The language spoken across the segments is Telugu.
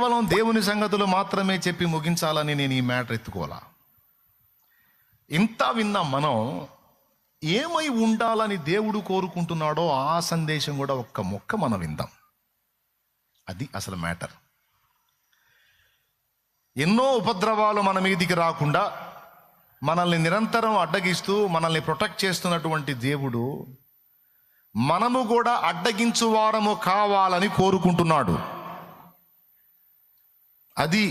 కేవలం దేవుని సంగతులు మాత్రమే చెప్పి ముగించాలని నేను ఈ మ్యాటర్ ఎత్తుకోవాలా. ఇంత విన్నా మనం ఏమై ఉండాలని దేవుడు కోరుకుంటున్నాడో ఆ సందేశం కూడా ఒక్క మొక్క మనం విందాం. అది అసలు మ్యాటర్. ఎన్నో ఉపద్రవాలు మన మీదికి రాకుండా మనల్ని నిరంతరం అడ్డగిస్తూ మనల్ని ప్రొటెక్ట్ చేస్తున్నటువంటి దేవుడు మనము కూడా అడ్డగించువారము కావాలని కోరుకుంటున్నాడు. అది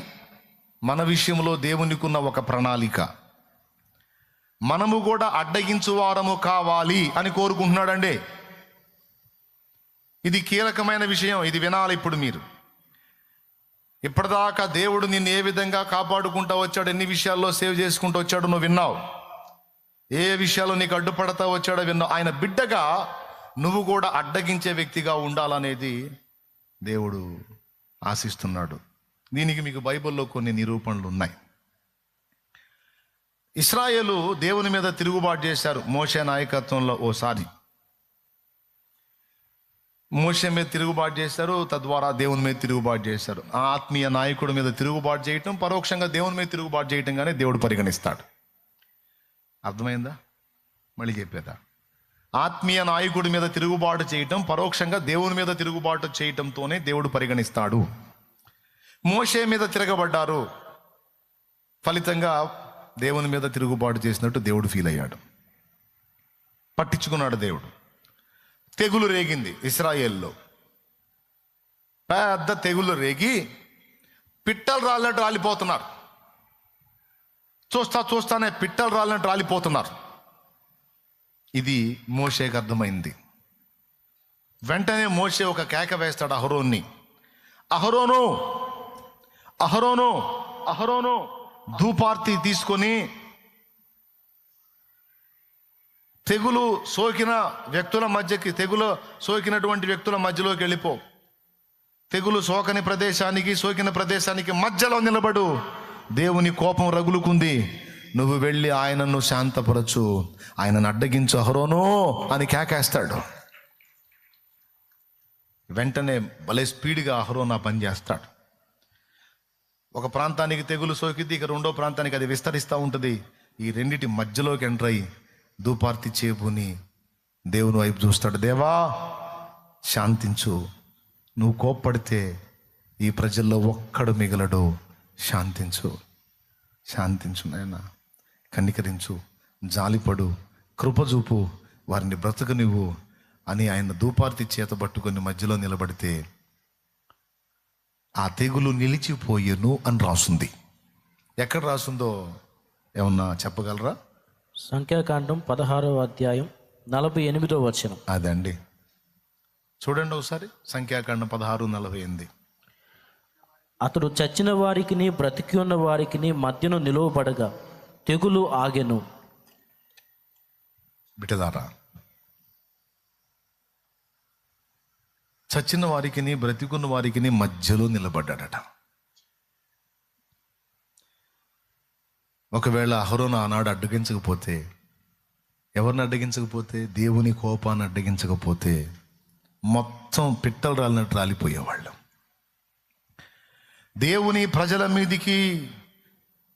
మన విషయంలో దేవునికున్న ఒక ప్రణాళిక. మనము కూడా అడ్డగించువారము కావాలి అని కోరుకుంటున్నాడండి. ఇది కీలకమైన విషయం. ఇది వినాలి ఇప్పుడు మీరు. ఇప్పటిదాకా దేవుడు నిన్ను ఏ విధంగా కాపాడుకుంటూ వచ్చాడు, ఎన్ని విషయాల్లో సేవ్ చేసుకుంటూ వచ్చాడు నువ్వు విన్నావు. ఏ విషయాల్లో నీకు అడ్డుపడతా వచ్చాడో విన్నావు. ఆయన బిడ్డగా నువ్వు కూడా అడ్డగించే వ్యక్తిగా ఉండాలనేది దేవుడు ఆశిస్తున్నాడు. దీనికి మీకు బైబిల్లో కొన్ని నిరూపణలు ఉన్నాయి. ఇశ్రాయేలు దేవుని మీద తిరుగుబాటు చేశారు మోషే నాయకత్వంలో. ఓసారి మోషే మీద తిరుగుబాటు చేశారు, తద్వారా దేవుని మీద తిరుగుబాటు చేశారు. ఆ ఆత్మీయ నాయకుడి మీద తిరుగుబాటు చేయటం పరోక్షంగా దేవుని మీద తిరుగుబాటు చేయటంగానే దేవుడు పరిగణిస్తాడు. అర్థమైందా? మళ్ళీ చెప్పేదా? ఆత్మీయ నాయకుడి మీద తిరుగుబాటు చేయటం పరోక్షంగా దేవుని మీద తిరుగుబాటు చేయటంతోనే దేవుడు పరిగణిస్తాడు. మోషే మీద తిరగబడ్డారు, ఫలితంగా దేవుని మీద తిరుగుబాటు చేసినట్టు దేవుడు ఫీల్ అయ్యాడు, పట్టించుకున్నాడు దేవుడు. తెగులు రేగింది ఇశ్రాయేల్లో, పెద్ద తెగులు రేగి పిట్టలు రాలినట్టు రాలిపోతున్నారు. చూస్తానే పిట్టలు రాలినట్టు రాలిపోతున్నారు. ఇది మోషేకి అర్థమైంది. వెంటనే మోషే ఒక కేక వేస్తాడు అహరోన్ని. అహరోను అహరోను అహరోను ధూపార్తి తీసుకొని తెగులు సోకిన వ్యక్తుల మధ్యకి, తెగులు సోకినటువంటి వ్యక్తుల మధ్యలోకి వెళ్ళిపో. తెగులు సోకిన ప్రదేశానికి మధ్యలో నిలబడు. దేవుని కోపం రగులుకుంది, నువ్వు వెళ్ళి ఆయనను శాంతపరచు, ఆయనను అడ్డగించు అహరోను అని కేకేస్తాడు. వెంటనే భలే స్పీడ్గా అహరోను ఆ పని చేస్తాడు. ఒక ప్రాంతానికి తెగులు సోకిద్ది, ఇక రెండో ప్రాంతానికి అది విస్తరిస్తూ ఉంటుంది. ఈ రెండిటి మధ్యలోకి ఎంటర్ అయ్యి ధూపార్తి చేబుని దేవుని వైపు చూస్తాడు. దేవా శాంతించు, నువ్వు కోప్పడితే ఈ ప్రజల్లో ఒక్కడు మిగలడు, శాంతించు నాయనా, కనికరించు, జాలిపడు, కృపజూపు, వారిని బ్రతకనివ్వు అని ఆయన ధూపార్తి చేత పట్టుకొని మధ్యలో నిలబడితే ఆ తెగులు నిలిచిపోయెను అని రాసుంది. ఎక్కడ రాసుందో ఏమన్నా చెప్పగలరా? సంఖ్యాకాండం 16వ అధ్యాయం 48వ వచనం. అదండి, చూడండి ఒకసారి. సంఖ్యాకాండం 16:48. అతడు చచ్చిన వారికిని బ్రతికి ఉన్న వారికిని మధ్యను నిలువబడగా తెగులు ఆగెను. బిడ్డలారా, చచ్చిన వారికిని బ్రతికున్న వారికిని మధ్యలో నిలబడ్డాడట. ఒకవేళ అహరోను ఆనాడు అడ్డగించకపోతే, ఎవరిని అడ్డగించకపోతే, దేవుని కోపాన్ని అడ్డగించకపోతే మొత్తం పిట్టలు రాలినట్టు రాలిపోయేవాళ్ళు. దేవుని ప్రజల మీదికి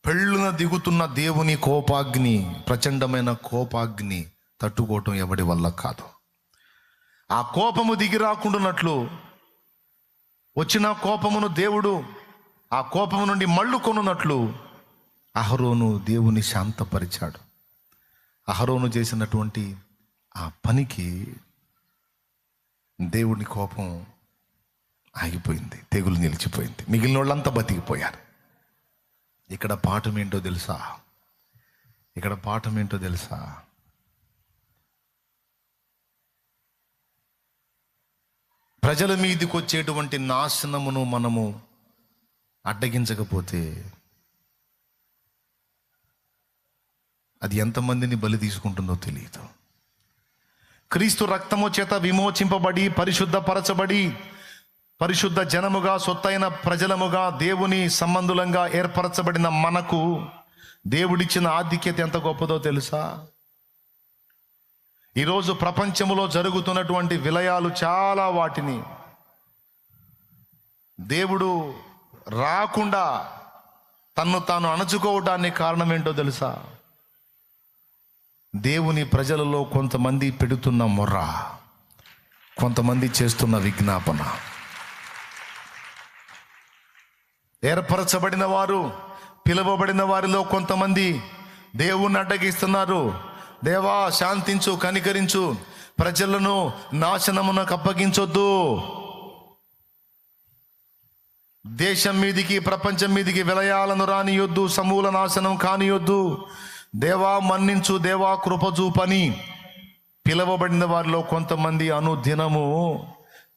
పెళ్ళున దిగుతున్న దేవుని కోపాగ్ని, ప్రచండమైన కోపాగ్ని తట్టుకోవటం ఎవడి వల్ల కాదు. ఆ కోపము దిగి రాకుండానట్లు వచ్చిన కోపమును దేవుడు ఆ కోపము నుండి మళ్ళుకొనున్నట్లు అహరోను దేవుని శాంతపరిచాడు. అహరోను చేసినటువంటి ఆ పనికి దేవుని కోపం ఆగిపోయింది, తెగులు నిలిచిపోయింది, మిగిలిన వాళ్ళంతా బతికిపోయారు. ఇక్కడ పాఠం ఏంటో తెలుసా? ప్రజల మీదకి వచ్చేటువంటి నాశనమును మనము అడ్డగించకపోతే అది ఎంతమందిని బలి తీసుకుంటుందో తెలియదు. క్రీస్తు రక్తము చేత విమోచింపబడి పరిశుద్ధపరచబడి పరిశుద్ధ జనముగా సొత్తైన ప్రజలముగా దేవుని సంబంధులంగా ఏర్పరచబడిన మనకు దేవుడిచ్చిన ఆధిక్యత ఎంత గొప్పదో తెలుసా? ఈరోజు ప్రపంచంలో జరుగుతున్నటువంటి విలయాలు చాలా, వాటిని దేవుడు రాకుండా తన్ను తాను అణచుకోవడానికి కారణం ఏంటో తెలుసా? దేవుని ప్రజలలో కొంతమంది పెడుతున్న మొర్ర, కొంతమంది చేస్తున్న విజ్ఞాపన. ఏర్పరచబడిన వారు, పిలువబడిన వారిలో కొంతమంది దేవుణ్ణి అడ్డగిస్తున్నారు. దేవా శాంతించు, కనికరించు, ప్రజలను నాశనమునకు అప్పగించొద్దు, దేశం మీదికి ప్రపంచం మీదికి విలయాలను రానియొద్దు, సమూల నాశనం కానియొద్దు, దేవా మన్నించు, దేవా కృపచూపని పిలువబడిన వారిలో కొంతమంది అనుదినము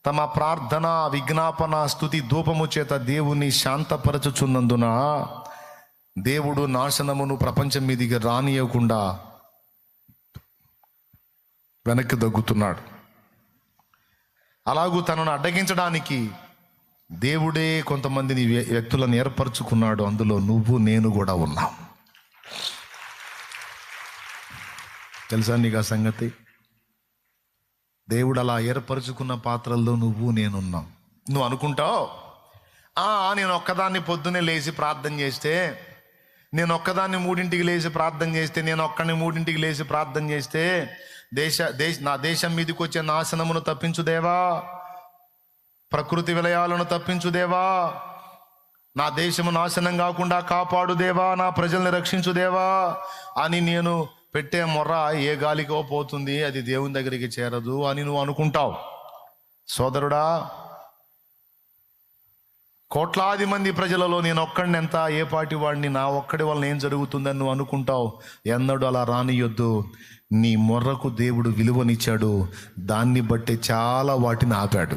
తమ ప్రార్థన, విజ్ఞాపన, స్తుతి, ధూపము చేత దేవుని శాంతపరచుచున్నందున దేవుడు నాశనమును ప్రపంచం మీదికి రానియకుండా వెనక్కి దగ్గుతున్నాడు. అలాగూ తనను అడ్డగించడానికి దేవుడే కొంతమందిని వ్యక్తులను ఏర్పరచుకున్నాడు. అందులో నువ్వు నేను కూడా ఉన్నాం. తెలుసా నీకు ఆ సంగతి? దేవుడు అలా ఏర్పరచుకున్న పాత్రల్లో నువ్వు నేనున్నాం. నువ్వు అనుకుంటావు, నేను ఒక్కదాన్ని పొద్దునే లేచి ప్రార్థన చేస్తే, నేను ఒక్కదాన్ని 3ంటికి లేచి ప్రార్థన చేస్తే, నేను ఒక్కడిని 3ంటికి లేచి ప్రార్థన చేస్తే నా దేశం మీదకి వచ్చే నాశనమును తప్పించుదేవా, ప్రకృతి విలయాలను తప్పించుదేవా, నా దేశము నాశనం కాకుండా కాపాడుదేవా, నా ప్రజల్ని రక్షించుదేవా అని నేను పెట్టే మొర్ర ఏ గాలికో పోతుంది, అది దేవుని దగ్గరికి చేరదు అని నువ్వు అనుకుంటావు. సోదరుడా, కోట్లాది మంది ప్రజలలో నేను ఒక్కడిని ఎంత, ఏ పాటి వాడిని, నా ఒక్కడి వల్ల ఏం జరుగుతుందని నువ్వు అనుకుంటావు. ఎన్నడూ అలా రానియొద్దు. నీ మొర్రకు దేవుడు విలువనిచ్చాడు, దాన్ని బట్టి చాలా వాటిని ఆపాడు.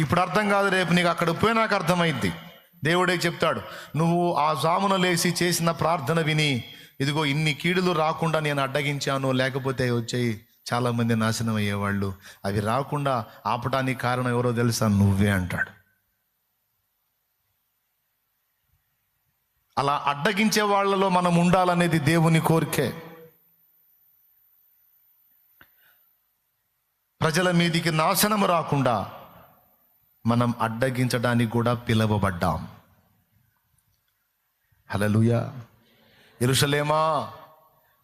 ఇప్పుడు అర్థం కాదు, రేపు నీకు అక్కడ పోయి నాకు అర్థమైంది. దేవుడే చెప్తాడు, నువ్వు ఆ జామున లేచి చేసిన ప్రార్థన విని, ఇదిగో ఇన్ని కీడులు రాకుండా నేను అడ్డగించాను, లేకపోతే వచ్చాయి చాలామంది నాశనం అయ్యేవాళ్ళు, అవి రాకుండా ఆపటానికి కారణం ఎవరో తెలుసా? నువ్వే అంటాడు. అలా అడ్డగించే వాళ్ళలో మనం ఉండాలనేది దేవుని కోరికే. ప్రజల మీదికి నాశనము రాకుండా మనం అడ్డగించడానికి కూడా పిలువబడ్డాం. హల్లెలూయా. యెరూషలేమా,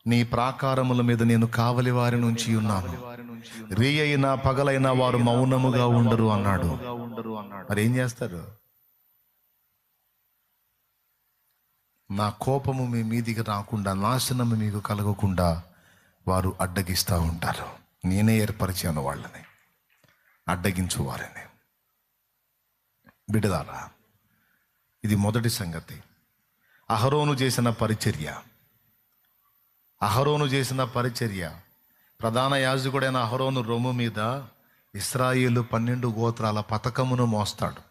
నీ ప్రాకారముల మీద నేను కావలి వారి నుంచి ఉన్నాను, రేయైనా పగలైనా వారు మౌనముగా ఉండరు అన్నాడు. మరి ఏం చేస్తారు? నా కోపము మీ మీదికి రాకుండా, నాశనము మీకు కలగకుండా వారు అడ్డగిస్తూ ఉంటారు. నేనే ఏర్పరిచాను వాళ్ళని, అడ్డగించు వారిని. బిడ్డలారా, ఇది మొదటి సంగతి. అహరోను చేసిన పరిచర్య, ప్రధాన యాజకుడైన అహరోను రొమ్ము మీద ఇశ్రాయేలు 12 గోత్రాల పతకమును మోస్తాడు.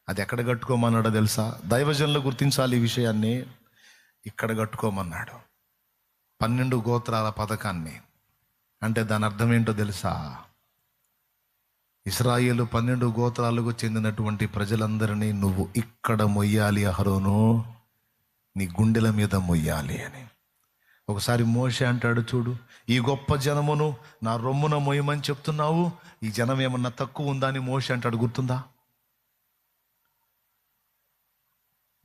అది ఎక్కడ కట్టుకోమన్నాడో తెలుసా? దైవజనులు గుర్తించాలి ఈ విషయాన్ని. ఇక్కడ కట్టుకోమన్నాడు 12 గోత్రాల పథకాన్ని. అంటే దాని అర్థం ఏంటో తెలుసా? ఇశ్రాయేలు 12 గోత్రాలకు చెందినటువంటి ప్రజలందరినీ నువ్వు ఇక్కడ మొయ్యాలి అహరోను, నీ గుండెల మీద మొయ్యాలి అని. ఒకసారి మోషే అంటాడు, చూడు, ఈ గొప్ప జనమును నా రొమ్మున మొయ్యమని చెప్తున్నావు, ఈ జనం ఏమన్నా తక్కువ ఉందా అని మోషే అంటాడు. గుర్తుందా?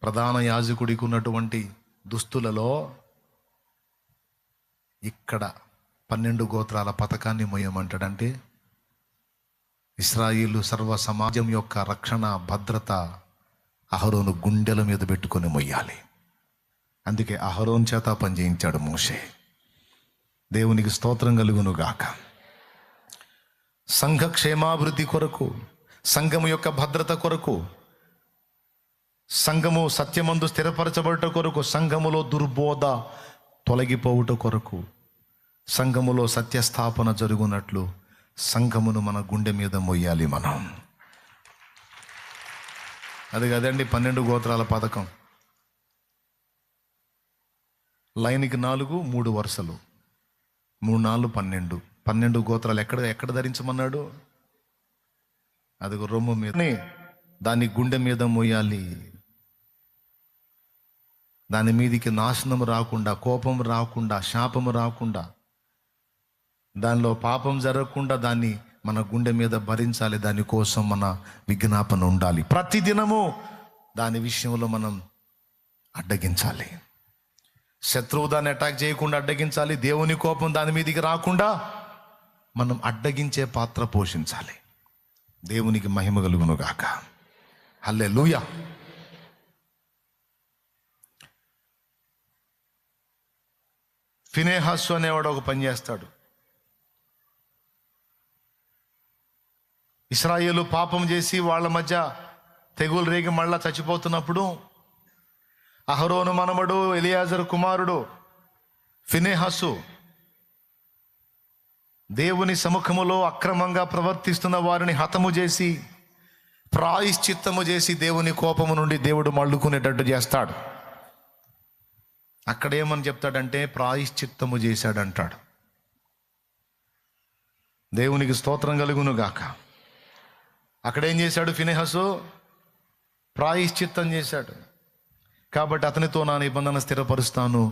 ప్రధాన యాజకుడికి ఉన్నటువంటి దుస్తులలో ఇక్కడ 12 గోత్రాల పథకాన్ని మొయ్యమంటాడంటే ఇశ్రాయేలు సర్వ సమాజం యొక్క రక్షణ, భద్రత అహరోను గుండెల మీద పెట్టుకొని మొయ్యాలి. అందుకే అహరోన్ చేత పని చేయించాడు మోషే. దేవునికి స్తోత్రం కలుగును గాక. సంఘ క్షేమాభివృద్ధి కొరకు, సంఘము యొక్క భద్రత కొరకు, సంఘము సత్యమందు స్థిరపరచబడుట కొరకు, సంఘములో దుర్బోధ తొలగిపోవుట కొరకు, సంఘములో సత్యస్థాపన జరుగునట్లు సంఘమును మన గుండె మీద మొయ్యాలి మనం. అది కదండి 12 గోత్రాల పథకం. లైన్కి 4, 3 వరుసలు, 3, 4, 12. 12 గోత్రాలు ఎక్కడ ధరించమన్నాడు? అది రొమ్ము మీద, దాన్ని గుండె మీద మోయాలి. దాని మీదికి నాశనం రాకుండా, కోపం రాకుండా, శాపము రాకుండా, దానిలో పాపం జరగకుండా దాన్ని మన గుండె మీద భరించాలి. దానికోసం మన విజ్ఞాపన ఉండాలి. ప్రతిదినము దాని విషయంలో మనం అడ్డగించాలి. శత్రువు దాన్ని అటాక్ చేయకుండా అడ్డగించాలి. దేవుని కోపం దాని మీదికి రాకుండా మనం అడ్డగించే పాత్ర పోషించాలి. దేవునికి మహిమ కలుగును గాక. హల్లెలూయా. ఫినెహాసు అనేవాడు ఒక పని చేస్తాడు. ఇశ్రాయేలు పాపం చేసి వాళ్ళ మధ్య తెగులు రేగి మళ్ళా చచ్చిపోతున్నప్పుడు అహరోను మనమడు ఎలియాజరు కుమారుడు ఫినెహాసు దేవుని సముఖములో అక్రమంగా ప్రవర్తిస్తున్న వారిని హతము చేసి ప్రాయశ్చిత్తము చేసి దేవుని కోపము నుండి దేవుడు మళ్ళుకునేటట్టు చేస్తాడు. అక్కడేమని చెప్తాడంటే ప్రాయశ్చిత్తము చేశాడంటాడు. దేవునికి స్తోత్రం కలుగును గాక. అక్కడేం చేశాడు ఫినెహాసు? ప్రాయశ్చిత్తం చేశాడు. కాబట్టి అతనితో నా నిబంధన స్థిరపరుస్తాను,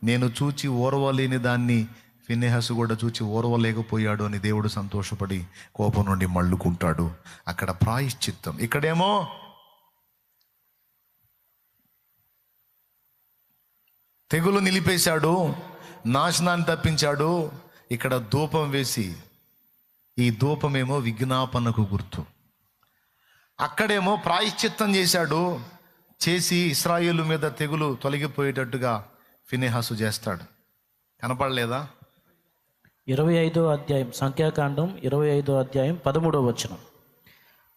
నేను చూచి ఓర్వలేని దాన్ని ఫినెహాసు కూడా చూచి ఓర్వలేకపోయాడు అని దేవుడు సంతోషపడి కోపం నుండి మళ్ళుకుంటాడు. అక్కడ ప్రాయశ్చిత్తం. ఇక్కడేమో తెగులు నిలిపేశాడు, నాశనాన్ని తప్పించాడు. ఇక్కడ ధూపం వేసి, ఈ ధూపమేమో విజ్ఞాపనకు గుర్తు. అక్కడేమో ప్రాయశ్చిత్తం చేశాడు, చేసి ఇశ్రాయేలు మీద తెగులు తొలగిపోయేటట్టుగా ఫినెహాసు చేస్తాడు. కనపడలేదా? 25వ అధ్యాయం, సంఖ్యాకాండం 25వ అధ్యాయం 13వ వచనం.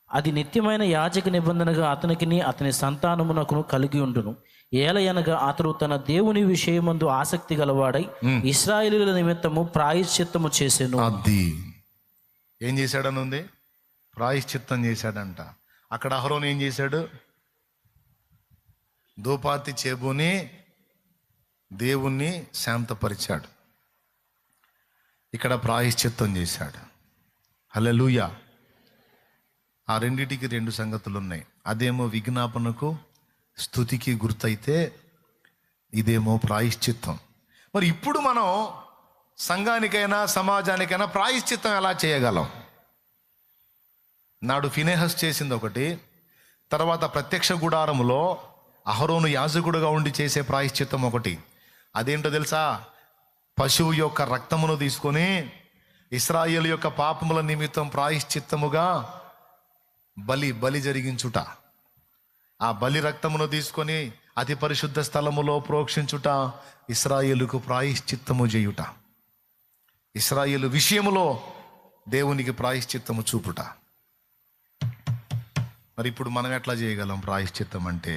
అది నిత్యమైన యాజక నిబంధనగా అతనికిని అతని సంతానమునకును కలిగి ఉండును. ఏలయనగా అతడు తన దేవుని విషయమందు ఆసక్తి గలవాడై ఇశ్రాయేలీయుల నిమిత్తము ప్రాయశ్చిత్తము చేసెను. అది ఏం చేశాడని ఉంది? ప్రాయశ్చిత్తం చేశాడంట. అక్కడ అహరోను ఏం చేశాడు? ధూపార్తి చేబూని దేవుణ్ణి శాంతపరిచాడు. ఇక్కడ ప్రాయశ్చిత్తం చేశాడు. హల్లెలూయా. ఆ రెండిటికి రెండు సంగతులు ఉన్నాయి. అదేమో విజ్ఞాపనకు స్తుతికి గుర్తయితే ఇదేమో ప్రాయశ్చిత్తం. మరి ఇప్పుడు మనం సంఘానికైనా సమాజానికైనా ప్రాయశ్చిత్తం ఎలా చేయగలం? నాడు ఫినెహాసు చేసింది ఒకటి, తర్వాత ప్రత్యక్ష గుడారములో అహరోను యాజకుడుగా ఉండి చేసే ప్రాయశ్చిత్తం ఒకటి. అదేంటో తెలుసా? పశువు యొక్క రక్తమును తీసుకొని ఇశ్రాయేలు యొక్క పాపముల నిమిత్తం ప్రాయశ్చిత్తముగా బలి జరిగించుట. ఆ బలి రక్తమును తీసుకొని అతి పరిశుద్ధ స్థలములో ప్రోక్షించుట ఇశ్రాయేలుకు ప్రాయశ్చిత్తము చేయుట. ఇశ్రాయేలు విషయములో దేవునికి ప్రాయశ్చిత్తము చూపుట. మరి ఇప్పుడు మనం ఎట్లా చేయగలం ప్రాయశ్చిత్తం అంటే?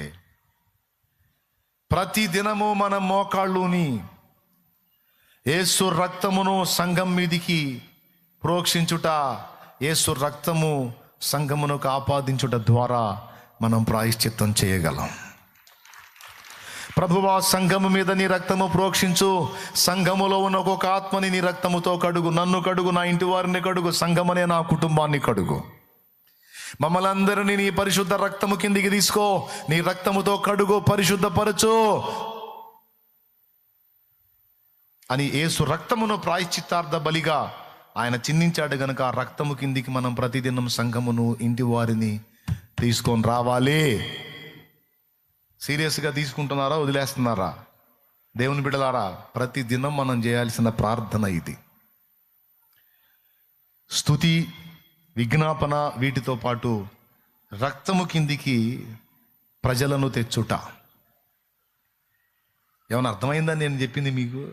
ప్రతి దినము మన మోకాళ్ళుని యేసు రక్తమును సంఘం మీదికి ప్రోక్షించుట, యేసు రక్తము సంఘమునకు ఆపాదించుట ద్వారా మనం ప్రాయశ్చిత్తం చేయగలం. ప్రభువా, సంఘము మీద నీ రక్తము ప్రోక్షించు, సంఘములో ఉన్న ఒక్కొక్క ఆత్మని నీ రక్తముతో కడుగు, నన్ను కడుగు, నా ఇంటి వారిని కడుగు, సంఘమనే నా కుటుంబాన్ని కడుగు, మమ్మల్ని అందరినీ నీ పరిశుద్ధ రక్తము కిందికి తీసుకో, నీ రక్తముతో కడుగు, పరిశుద్ధపరచు అని యేసు రక్తమును ప్రాయశ్చిత్తార్థ బలిగా ఆయన చిందించాడు గనుక ఆ రక్తము కిందికి మనం ప్రతిదినం సంఘమును, ఇంటి వారిని తీసుకొని రావాలి. సీరియస్గా తీసుకుంటున్నారా, వదిలేస్తున్నారా? దేవుని బిడ్డలారా, ప్రతిదినం మనం చేయాల్సిన ప్రార్థన ఇది. స్తుతి, విజ్ఞాపన, వీటితో పాటు రక్తము కిందికి ప్రజలను తెచ్చుట. ఏమైనా అర్థమైందని నేను చెప్పింది మీకు?